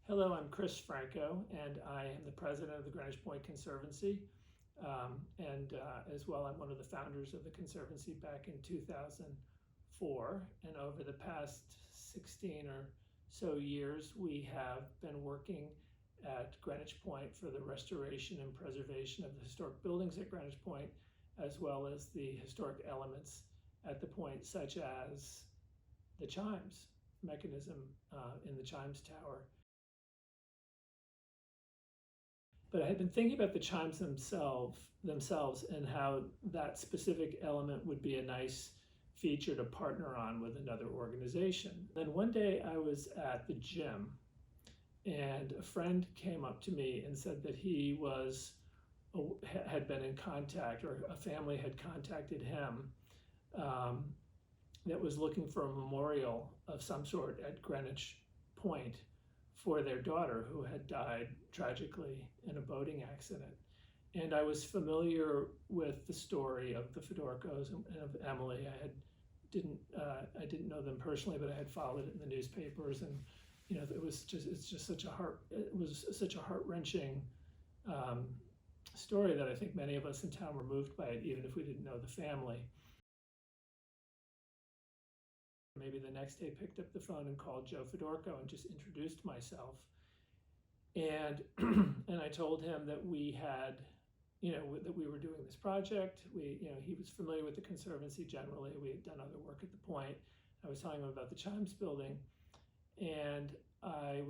Hello, I'm Chris Franco, and I am the president of the Greenwich Point Conservancy. As well, I'm one of the founders of the Conservancy back in 2004. And over the past 16 or so years, we have been working at Greenwich Point for the restoration and preservation of the historic buildings at Greenwich Point, as well as the historic elements at the point, such as the chimes mechanism in the chimes tower. But I had been thinking about the chimes themselves and how that specific element would be a nice feature to partner on with another organization. Then one day I was at the gym and a friend came up to me and said that he had been in contact, or a family had contacted him that was looking for a memorial of some sort at Greenwich Point for their daughter who had died tragically in a boating accident. And I was familiar with the story of the Fedorkos and of Emily. I didn't know them personally, but I had followed it in the newspapers, and it was such a heart-wrenching story that I think many of us in town were moved by it, even if we didn't know the family. Maybe the next day picked up the phone and called Joe Fedorko and just introduced myself. And and I told him that we had, that we were doing this project. He was familiar with the Conservancy generally. We had done other work at the point. I was telling him about the Chimes Building. And I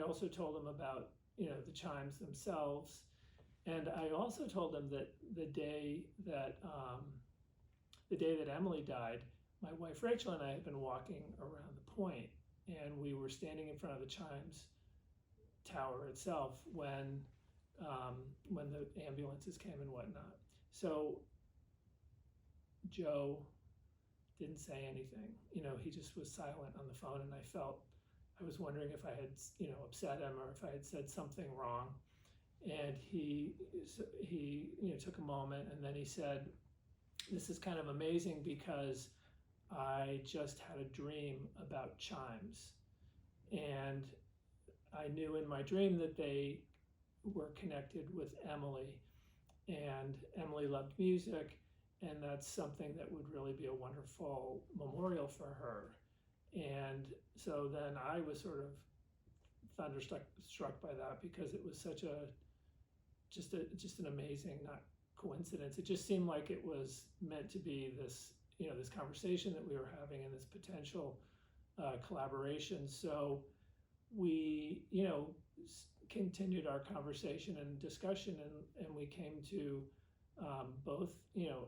also told him about, the chimes themselves. And I also told him that the day that Emily died, my wife Rachel and I had been walking around the point, and we were standing in front of the chimes tower itself when the ambulances came and whatnot. So Joe didn't say anything. He just was silent on the phone, and I was wondering if I had, upset him or if I had said something wrong. And he took a moment, and then he said, "This is kind of amazing because I just had a dream about chimes, and I knew in my dream that they were connected with Emily, and Emily loved music, and that's something that would really be a wonderful memorial for her." And so then I was sort of thunderstruck by that, because it was such just an amazing, not coincidence. It just seemed like it was meant to be this this conversation that we were having and this potential collaboration. So we, continued our conversation and discussion, and we came to both,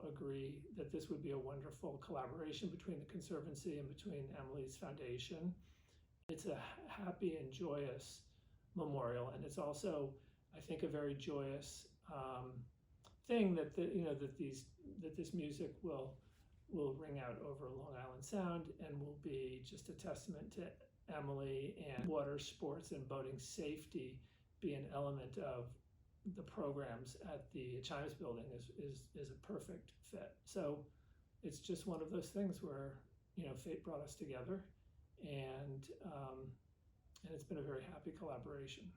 agree that this would be a wonderful collaboration between the Conservancy and between Emily's foundation. It's a happy and joyous memorial, and it's also, I think, a very joyous thing that that this music will ring out over Long Island Sound and will be just a testament to Emily, and water sports and boating safety be an element of the programs at the Chimes Building is a perfect fit. So it's just one of those things where fate brought us together, and it's been a very happy collaboration.